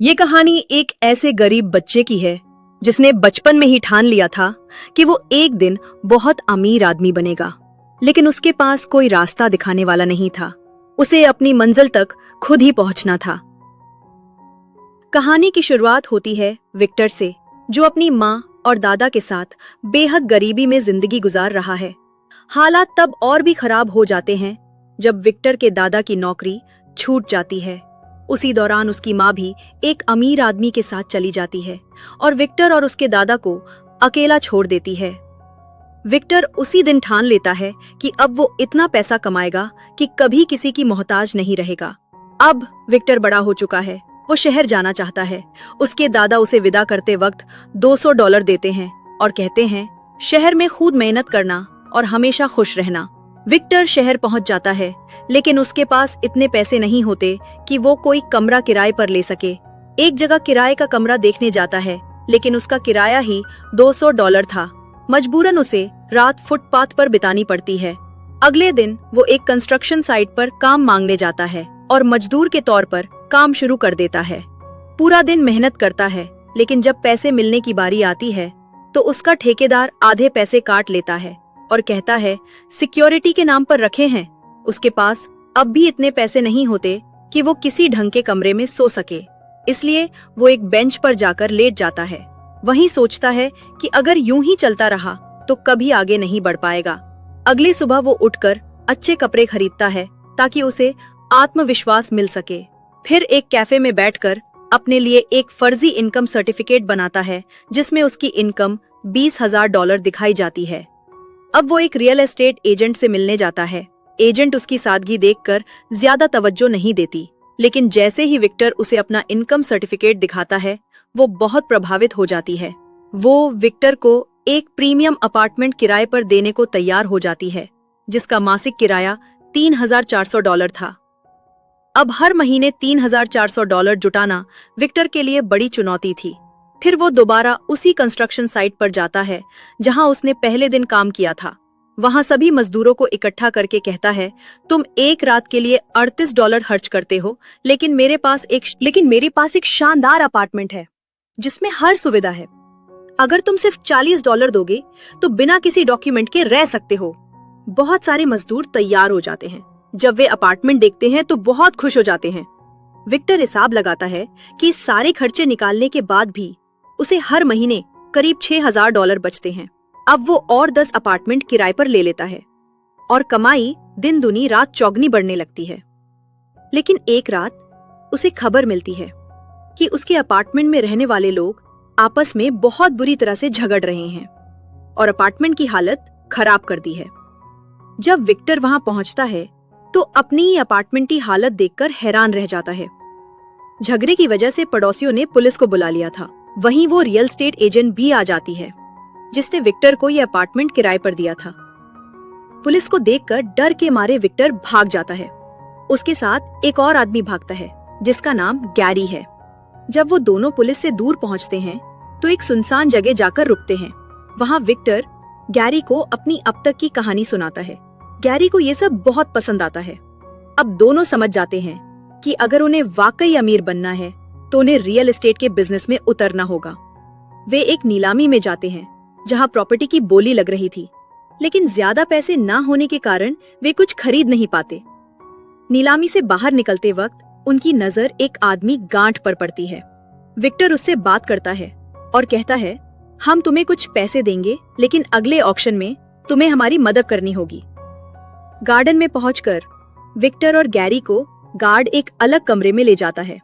ये कहानी एक ऐसे गरीब बच्चे की है जिसने बचपन में ही ठान लिया था कि वो एक दिन बहुत अमीर आदमी बनेगा, लेकिन उसके पास कोई रास्ता दिखाने वाला नहीं था। उसे अपनी मंजिल तक खुद ही पहुंचना था। कहानी की शुरुआत होती है विक्टर से, जो अपनी माँ और दादा के साथ बेहद गरीबी में जिंदगी गुजार रहा है। हालात तब और भी खराब हो जाते हैं जब विक्टर के दादा की नौकरी छूट जाती है। उसी दौरान उसकी माँ भी एक अमीर आदमी के साथ चली जाती है और विक्टर और उसके दादा को अकेला छोड़ देती है। विक्टर उसी दिन ठान लेता है कि अब वो इतना पैसा कमाएगा कि कभी किसी की मोहताज नहीं रहेगा। अब विक्टर बड़ा हो चुका है, वो शहर जाना चाहता है। उसके दादा उसे विदा करते वक्त $200 देते हैं और कहते हैं, शहर में खूब मेहनत करना और हमेशा खुश रहना। विक्टर शहर पहुंच जाता है, लेकिन उसके पास इतने पैसे नहीं होते कि वो कोई कमरा किराए पर ले सके। एक जगह किराए का कमरा देखने जाता है, लेकिन उसका किराया ही $200 था। मजबूरन उसे रात फुटपाथ पर बितानी पड़ती है। अगले दिन वो एक कंस्ट्रक्शन साइट पर काम मांगने जाता है और मजदूर के तौर पर काम शुरू कर देता है। पूरा दिन मेहनत करता है, लेकिन जब पैसे मिलने की बारी आती है तो उसका ठेकेदार आधे पैसे काट लेता है और कहता है सिक्योरिटी के नाम पर रखे हैं। उसके पास अब भी इतने पैसे नहीं होते कि वो किसी ढंग के कमरे में सो सके, इसलिए वो एक बेंच पर जाकर लेट जाता है। वहीं सोचता है कि अगर यूं ही चलता रहा तो कभी आगे नहीं बढ़ पाएगा। अगली सुबह वो उठकर अच्छे कपड़े खरीदता है ताकि उसे आत्मविश्वास मिल सके। फिर एक कैफे में बैठकर अपने लिए एक फर्जी इनकम सर्टिफिकेट बनाता है, जिसमें उसकी इनकम $20,000 दिखाई जाती है। अब वो एक रियल एस्टेट एजेंट से मिलने जाता है। एजेंट उसकी सादगी देखकर ज्यादा तवज्जो नहीं देती, लेकिन जैसे ही विक्टर उसे अपना इनकम सर्टिफिकेट दिखाता है, वो बहुत प्रभावित हो जाती है। वो विक्टर को एक प्रीमियम अपार्टमेंट किराए पर देने को तैयार हो जाती है, जिसका मासिक किराया $3,400 था। अब हर महीने $3,400 जुटाना विक्टर के लिए बड़ी चुनौती थी। फिर वो दोबारा उसी कंस्ट्रक्शन साइट पर जाता है जहां उसने पहले दिन काम किया था। वहां सभी मजदूरों को इकट्ठा करके कहता है, तुम एक रात के लिए $38 खर्च करते हो, लेकिन मेरे पास एक शानदार अपार्टमेंट है जिसमें हर सुविधा है। अगर तुम सिर्फ $40 दोगे तो बिना किसी डॉक्यूमेंट के रह सकते हो। बहुत सारे मजदूर तैयार हो जाते हैं। जब वे अपार्टमेंट देखते हैं तो बहुत खुश हो जाते हैं। विक्टर हिसाब लगाता है कि सारे खर्चे निकालने के बाद भी उसे हर महीने करीब $6,000 बचते हैं। अब वो और 10 अपार्टमेंट किराए पर ले लेता है और कमाई दिन दुनी रात चौगनी बढ़ने लगती है। लेकिन एक रात उसे खबर मिलती है कि उसके अपार्टमेंट में रहने वाले लोग आपस में बहुत बुरी तरह से झगड़ रहे हैं और अपार्टमेंट की हालत खराब कर दी है। जब विक्टर वहां पहुंचता है तो अपनी ही अपार्टमेंट की हालत देखकर हैरान रह जाता है। झगड़े की वजह से पड़ोसियों ने पुलिस को बुला लिया था। वहीं वो रियल एस्टेट एजेंट भी आ जाती है जिसने विक्टर को ये अपार्टमेंट किराए पर दिया था। पुलिस को देखकर डर के मारे विक्टर भाग जाता है। उसके साथ एक और आदमी भागता है जिसका नाम गैरी है। जब वो दोनों पुलिस से दूर पहुंचते हैं तो एक सुनसान जगह जाकर रुकते हैं। वहां विक्टर गैरी को अपनी अब तक की कहानी सुनाता है। गैरी को ये सब बहुत पसंद आता है। अब दोनों समझ जाते हैं कि अगर उन्हें वाकई अमीर बनना है तो उन्हें रियल एस्टेट के बिजनेस में उतरना होगा। वे एक नीलामी में जाते हैं जहां प्रॉपर्टी की बोली लग रही थी, लेकिन ज्यादा पैसे ना होने के कारण वे कुछ खरीद नहीं पाते। नीलामी से बाहर निकलते वक्त उनकी नजर एक आदमी गांठ पर पड़ती है। विक्टर उससे बात करता है और कहता है, हम तुम्हें कुछ पैसे देंगे, लेकिन अगले ऑक्शन में तुम्हें हमारी मदद करनी होगी। गार्डन में पहुंचकर विक्टर और गैरी को गार्ड एक अलग कमरे में ले जाता है।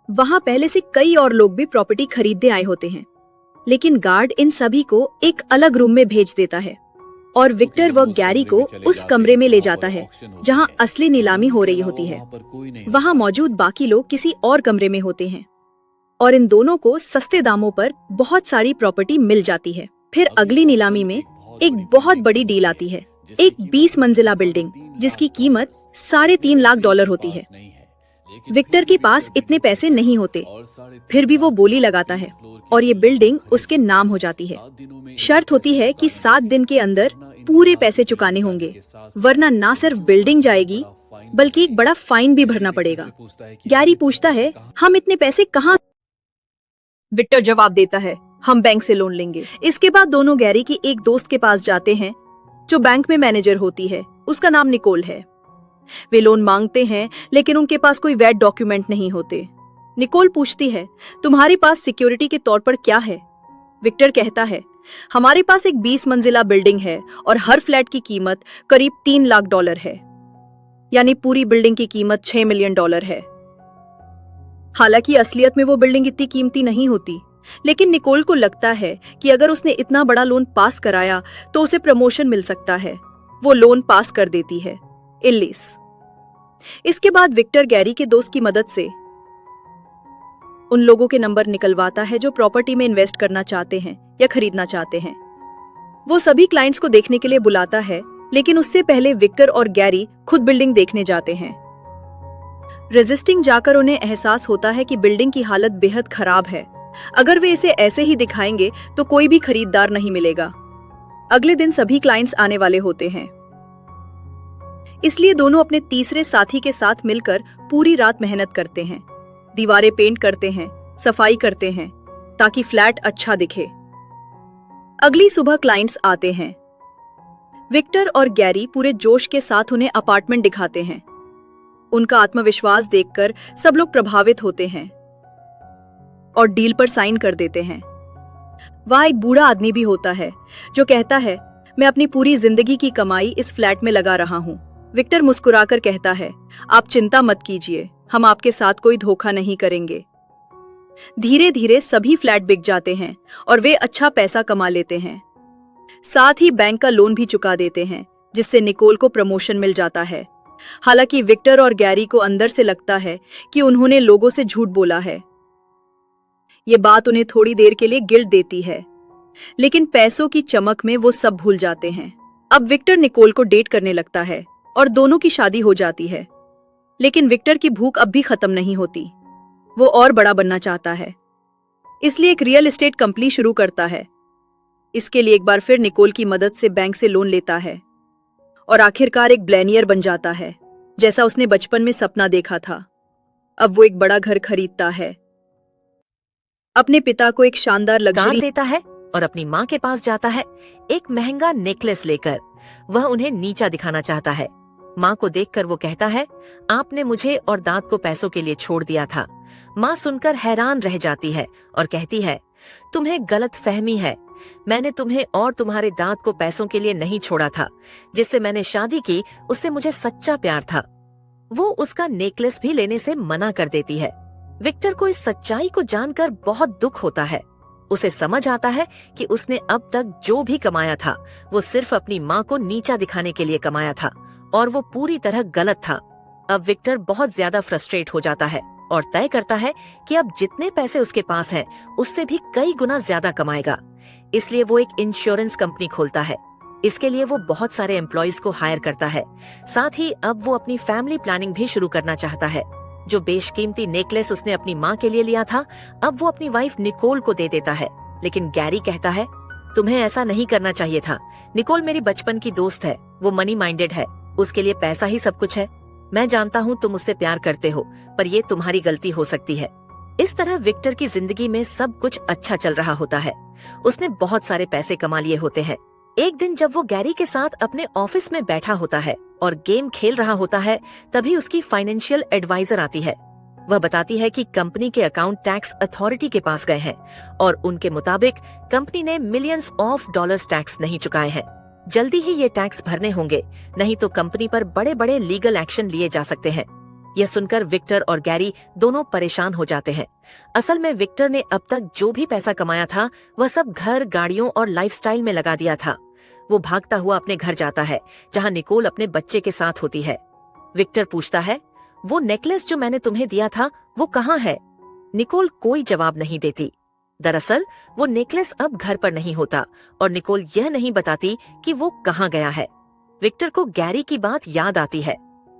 वहां पहले से कई और लोग भी प्रॉपर्टी खरीदने आए होते हैं, लेकिन गार्ड इन सभी को एक अलग रूम में भेज देता है और विक्टर व गैरी को उस कमरे में ले जाता है जहां असली नीलामी हो रही होती है। वहां मौजूद बाकी लोग किसी और कमरे में होते हैं और इन दोनों को सस्ते दामों पर बहुत सारी प्रॉपर्टी मिल जाती है। फिर अगली नीलामी में एक बहुत बड़ी डील आती है, एक 20 मंजिला बिल्डिंग जिसकी कीमत $3.5 लाख होती है। विक्टर के पास इतने पैसे नहीं होते, फिर भी वो बोली लगाता है और ये बिल्डिंग उसके नाम हो जाती है। शर्त होती है कि 7 दिन के अंदर पूरे पैसे चुकाने होंगे, वरना ना सिर्फ बिल्डिंग जाएगी बल्कि एक बड़ा फाइन भी भरना पड़ेगा। गैरी पूछता है, हम इतने पैसे कहाँ? विक्टर जवाब देता है, हम बैंक से लोन लेंगे। इसके बाद दोनों गैरी की एक दोस्त के पास जाते हैं जो बैंक में मैनेजर होती है। उसका नाम निकोल है। वे लोन मांगते हैं लेकिन उनके पास कोई वैध डॉक्यूमेंट नहीं होते। निकोल पूछती है, तुम्हारे पास सिक्योरिटी के तौर पर क्या है? विक्टर कहता है, हमारे पास एक 20 मंजिला बिल्डिंग है और हर फ्लैट की कीमत करीब $3 लाख है, यानी पूरी बिल्डिंग की कीमत $6 मिलियन है। हालांकि असलियत में वो बिल्डिंग इतनी कीमती नहीं होती, लेकिन निकोल को लगता है कि अगर उसने इतना बड़ा लोन पास कराया तो उसे प्रमोशन मिल सकता है। वो लोन पास कर देती है। इल्लीस। इसके बाद विक्टर गैरी के दोस्त की मदद से उन लोगों के नंबर निकलवाता है जो प्रॉपर्टी में इन्वेस्ट करना चाहते हैं या खरीदना चाहते हैं। वो सभी क्लाइंट्स को देखने के लिए बुलाता है, लेकिन उससे पहले विक्टर और गैरी खुद बिल्डिंग देखने जाते हैं। रेजिस्टिंग जाकर उन्हें एहसास होता है कि बिल्डिंग की हालत बेहद खराब है। अगर वे इसे ऐसे ही दिखाएंगे तो कोई भी खरीदार नहीं मिलेगा। अगले दिन सभी क्लाइंट्स आने वाले होते हैं, इसलिए दोनों अपने तीसरे साथी के साथ मिलकर पूरी रात मेहनत करते हैं। दीवारें पेंट करते हैं, सफाई करते हैं ताकि फ्लैट अच्छा दिखे। अगली सुबह क्लाइंट्स आते हैं। विक्टर और गैरी पूरे जोश के साथ उन्हें अपार्टमेंट दिखाते हैं। उनका आत्मविश्वास देखकर सब लोग प्रभावित होते हैं और डील पर साइन कर देते हैं। वहां एक बूढ़ा आदमी भी होता है जो कहता है, मैं अपनी पूरी जिंदगी की कमाई इस फ्लैट में लगा रहा हूं। विक्टर मुस्कुराकर कहता है, आप चिंता मत कीजिए, हम आपके साथ कोई धोखा नहीं करेंगे। धीरे धीरे सभी फ्लैट बिक जाते हैं और वे अच्छा पैसा कमा लेते हैं। साथ ही बैंक का लोन भी चुका देते हैं, जिससे निकोल को प्रमोशन मिल जाता है। हालांकि विक्टर और गैरी को अंदर से लगता है कि उन्होंने लोगों से झूठ बोला है। ये बात उन्हें थोड़ी देर के लिए गिल्ट देती है, लेकिन पैसों की चमक में वो सब भूल जाते हैं। अब विक्टर निकोल को डेट करने लगता है और दोनों की शादी हो जाती है। लेकिन विक्टर की भूख अब भी खत्म नहीं होती। वो और बड़ा बनना चाहता है, इसलिए एक रियल एस्टेट कंपनी शुरू करता है। इसके लिए एक बार फिर निकोल की मदद से बैंक से लोन लेता है और आखिरकार एक बिलियनियर बन जाता है, जैसा उसने बचपन में सपना देखा था। अब वो एक बड़ा घर खरीदता है, अपने पिता को एक शानदार कार लग्जरी देता है और अपनी माँ के पास जाता है एक महंगा नेकलेस लेकर। वह उन्हें नीचा दिखाना चाहता है। माँ को देखकर वो कहता है, आपने मुझे और दांत को पैसों के लिए छोड़ दिया था। माँ सुनकर हैरान रह जाती है और कहती है, तुम्हें गलत फहमी है। मैंने तुम्हें और तुम्हारे दांत को पैसों के लिए नहीं छोड़ा था। जिससे मैंने शादी की उससे मुझे सच्चा प्यार था। वो उसका नेकलेस भी लेने से मना कर देती है। विक्टर को इस सच्चाई को जानकर बहुत दुख होता है। उसे समझ आता है कि उसने अब तक जो भी कमाया था वो सिर्फ अपनी माँ को नीचा दिखाने के लिए कमाया था और वो पूरी तरह गलत था। अब विक्टर बहुत ज्यादा फ्रस्ट्रेट हो जाता है और तय करता है कि अब जितने पैसे उसके पास हैं उससे भी कई गुना ज्यादा कमाएगा। इसलिए वो एक इंश्योरेंस कंपनी खोलता है। इसके लिए वो बहुत सारे एम्प्लॉयज को हायर करता है। साथ ही अब वो अपनी फैमिली प्लानिंग भी शुरू करना चाहता है। जो बेशकीमती नेकलेस उसने अपनी माँ के लिए लिया था, अब वो अपनी वाइफ निकोल को दे देता है। लेकिन गैरी कहता है, तुम्हें ऐसा नहीं करना चाहिए था। निकोल मेरी बचपन की दोस्त है, वो मनी माइंडेड है, उसके लिए पैसा ही सब कुछ है। मैं जानता हूँ तुम उससे प्यार करते हो, पर ये तुम्हारी गलती हो सकती है। इस तरह विक्टर की जिंदगी में सब कुछ अच्छा चल रहा होता है। उसने बहुत सारे पैसे कमा लिए होते हैं। एक दिन जब वो गैरी के साथ अपने ऑफिस में बैठा होता है और गेम खेल रहा होता है, तभी उसकी फाइनेंशियल एडवाइजर आती है। वह बताती है कि कंपनी के अकाउंट टैक्स अथॉरिटी के पास गए हैं और उनके मुताबिक कंपनी ने मिलियंस ऑफ डॉलर्स टैक्स नहीं चुकाए हैं। जल्दी ही ये टैक्स भरने होंगे, नहीं तो कंपनी पर बड़े बड़े लीगल एक्शन लिए जा सकते हैं। यह सुनकर विक्टर और गैरी दोनों परेशान हो जाते हैं। असल में विक्टर ने अब तक जो भी पैसा कमाया था वह सब घर, गाड़ियों और लाइफस्टाइल में लगा दिया था। वो भागता हुआ अपने घर जाता है जहां निकोल अपने बच्चे के साथ होती है। विक्टर पूछता है, वो नेकलेस जो मैंने तुम्हें दिया था वो कहाँ है? निकोल कोई जवाब नहीं देती। दरअसल वो नेकलेस अब घर पर नहीं होता और निकोल यह नहीं बताती कि वो कहाँ गया है। विक्टर को गैरी की बात याद आती है।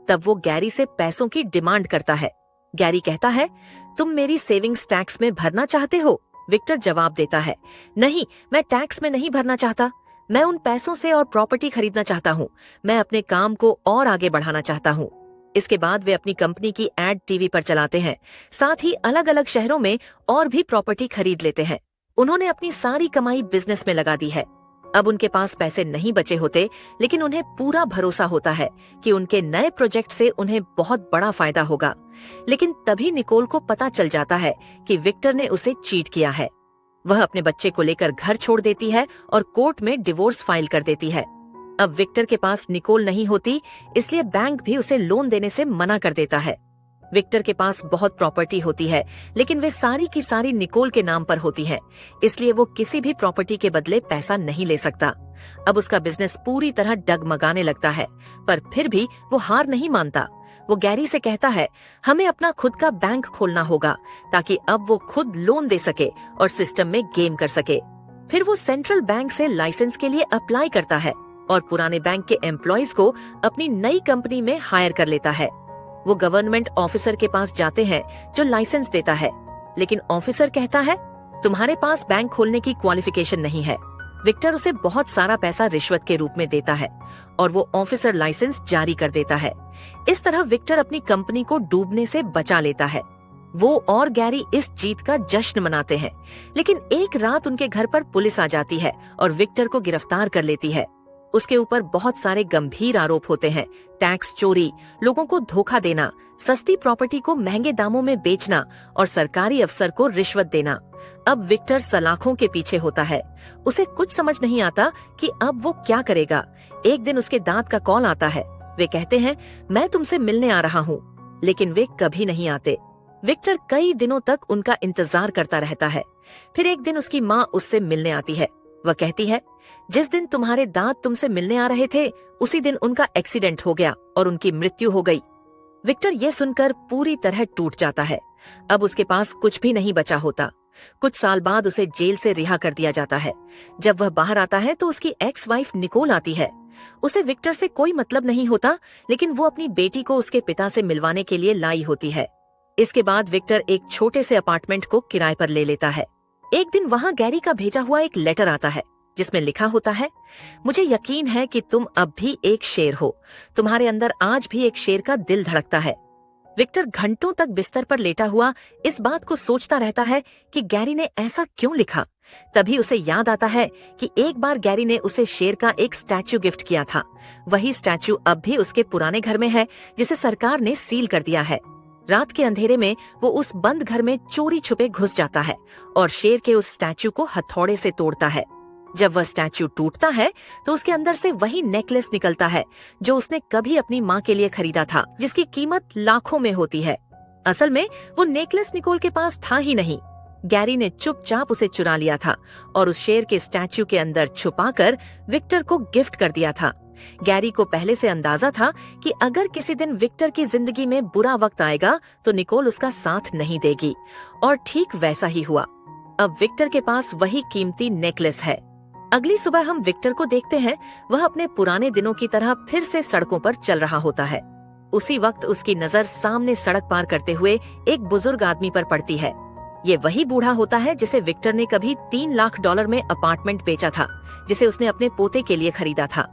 तब वो गैरी से पैसों की डिमांड करता है। गैरी कहता है, तुम मेरी सेविंग्स टैक्स में भरना चाहते हो? विक्टर जवाब देता है, नहीं, मैं टैक्स में नहीं भरना चाहता। मैं उन पैसों से और प्रॉपर्टी खरीदना चाहता हूँ। मैं अपने काम को और आगे बढ़ाना चाहता हूँ। इसके बाद वे अपनी कंपनी की एड टीवी पर चलाते हैं। साथ ही अलग अलग शहरों में और भी प्रॉपर्टी खरीद लेते हैं। उन्होंने अपनी सारी कमाई बिजनेस में लगा दी है। अब उनके पास पैसे नहीं बचे होते, लेकिन उन्हें पूरा भरोसा होता है कि उनके नए प्रोजेक्ट से उन्हें बहुत बड़ा फायदा होगा। लेकिन तभी निकोल को पता चल जाता है कि विक्टर ने उसे चीट किया है। वह अपने बच्चे को लेकर घर छोड़ देती है और कोर्ट में डिवोर्स फाइल कर देती है। अब विक्टर के पास निकोल नहीं होती, इसलिए बैंक भी उसे लोन देने से मना कर देता है। विक्टर के पास बहुत प्रॉपर्टी होती है, लेकिन वे सारी की सारी निकोल के नाम पर होती है, इसलिए वो किसी भी प्रॉपर्टी के बदले पैसा नहीं ले सकता। अब उसका बिजनेस पूरी तरह डगमगाने लगता है, पर फिर भी वो हार नहीं मानता। वो गैरी से कहता है, हमें अपना खुद का बैंक खोलना होगा ताकि अब वो खुद लोन दे सके और सिस्टम में गेम कर सके। फिर वो सेंट्रल बैंक से लाइसेंस के लिए अप्लाई करता है और पुराने बैंक के एम्प्लॉयज को अपनी नई कंपनी में हायर कर लेता है। वो गवर्नमेंट ऑफिसर के पास जाते हैं जो लाइसेंस देता है, लेकिन ऑफिसर कहता है, तुम्हारे पास बैंक खोलने की क्वालिफिकेशन नहीं है। विक्टर उसे बहुत सारा पैसा रिश्वत के रूप में देता है और वो ऑफिसर लाइसेंस जारी कर देता है। इस तरह विक्टर अपनी कंपनी को डूबने से बचा लेता है। वो और गैरी इस जीत का जश्न मनाते हैं, लेकिन एक रात उनके घर पर पुलिस आ जाती है और विक्टर को गिरफ्तार कर लेती है। उसके ऊपर बहुत सारे गंभीर आरोप होते हैं, टैक्स चोरी, लोगों को धोखा देना, सस्ती प्रॉपर्टी को महंगे दामों में बेचना और सरकारी अफसर को रिश्वत देना। अब विक्टर सलाखों के पीछे होता है। उसे कुछ समझ नहीं आता कि अब वो क्या करेगा। एक दिन उसके दांत का कॉल आता है। वे कहते हैं, मैं तुमसे मिलने आ रहा हूँ, लेकिन वे कभी नहीं आते। विक्टर कई दिनों तक उनका इंतजार करता रहता है। फिर एक दिन उसकी माँ उससे मिलने आती है। वह कहती है, जिस दिन तुम्हारे दांत तुमसे मिलने आ रहे थे, उसी दिन उनका एक्सीडेंट हो गया और उनकी मृत्यु हो गई। विक्टर ये सुनकर पूरी तरह टूट जाता है। अब उसके पास कुछ भी नहीं बचा होता। कुछ साल बाद उसे जेल से रिहा कर दिया जाता है। जब वह बाहर आता है तो उसकी एक्स वाइफ निकोल आती है। उसे विक्टर से कोई मतलब नहीं होता, लेकिन वो अपनी बेटी को उसके पिता से मिलवाने के लिए लाई होती है। इसके बाद विक्टर एक छोटे से अपार्टमेंट को किराए पर ले लेता है। एक दिन वहाँ गैरी का भेजा हुआ एक लेटर आता है, जिसमें लिखा होता है, मुझे यकीन है कि तुम अब भी एक शेर हो। तुम्हारे अंदर आज भी एक शेर का दिल धड़कता है। विक्टर घंटों तक बिस्तर पर लेटा हुआ इस बात को सोचता रहता है कि गैरी ने ऐसा क्यों लिखा। तभी उसे याद आता है कि एक बार गैरी ने उसे शेर का एक स्टैचू गिफ्ट किया था। वही स्टैचू अब भी उसके पुराने घर में है, जिसे सरकार ने सील कर दिया है। रात के अंधेरे में वो उस बंद घर में चोरी छुपे घुस जाता है और शेर के उस स्टैचू को हथौड़े से तोड़ता है। जब वह स्टैचू टूटता है तो उसके अंदर से वही नेकलेस निकलता है जो उसने कभी अपनी माँ के लिए खरीदा था, जिसकी कीमत लाखों में होती है। असल में वो नेकलेस निकोल के पास था ही नहीं। गैरी ने चुपचाप उसे चुरा लिया था और उस शेर के स्टैचू के अंदर छुपाकर विक्टर को गिफ्ट कर दिया था। गैरी को पहले से अंदाजा था कि अगर किसी दिन विक्टर की जिंदगी में बुरा वक्त आएगा तो निकोल उसका साथ नहीं देगी, और ठीक वैसा ही हुआ। अब विक्टर के पास वही कीमती नेकलेस है। अगली सुबह हम विक्टर को देखते हैं। वह अपने पुराने दिनों की तरह फिर से सड़कों पर चल रहा होता है। उसी वक्त उसकी नजर सामने सड़क पार करते हुए एक बुजुर्ग आदमी पर पड़ती है। ये वही बूढ़ा होता है जिसे विक्टर ने कभी $3 लाख में अपार्टमेंट बेचा था, जिसे उसने अपने पोते के लिए खरीदा था।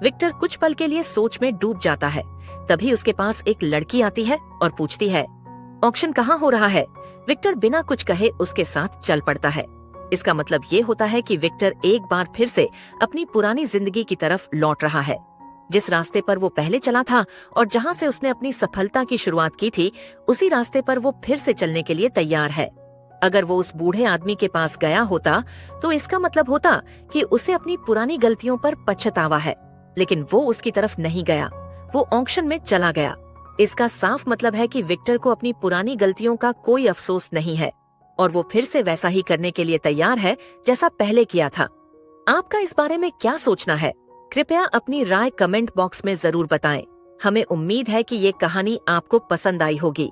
विक्टर कुछ पल के लिए सोच में डूब जाता है। तभी उसके पास एक लड़की आती है और पूछती है, ऑक्शन कहाँ हो रहा है? विक्टर बिना कुछ कहे उसके साथ चल पड़ता है। इसका मतलब ये होता है कि विक्टर एक बार फिर से अपनी पुरानी जिंदगी की तरफ लौट रहा है। जिस रास्ते पर वो पहले चला था और जहाँ से उसने अपनी सफलता की शुरुआत की थी, उसी रास्ते पर वो फिर से चलने के लिए तैयार है। अगर वो उस बूढ़े आदमी के पास गया होता तो इसका मतलब होता कि उसे अपनी पुरानी गलतियों पर पछतावा है, लेकिन वो उसकी तरफ नहीं गया, वो ऑक्शन में चला गया। इसका साफ मतलब है कि विक्टर को अपनी पुरानी गलतियों का कोई अफसोस नहीं है और वो फिर से वैसा ही करने के लिए तैयार है जैसा पहले किया था। आपका इस बारे में क्या सोचना है? कृपया अपनी राय कमेंट बॉक्स में जरूर बताएं। हमें उम्मीद है कि ये कहानी आपको पसंद आई होगी।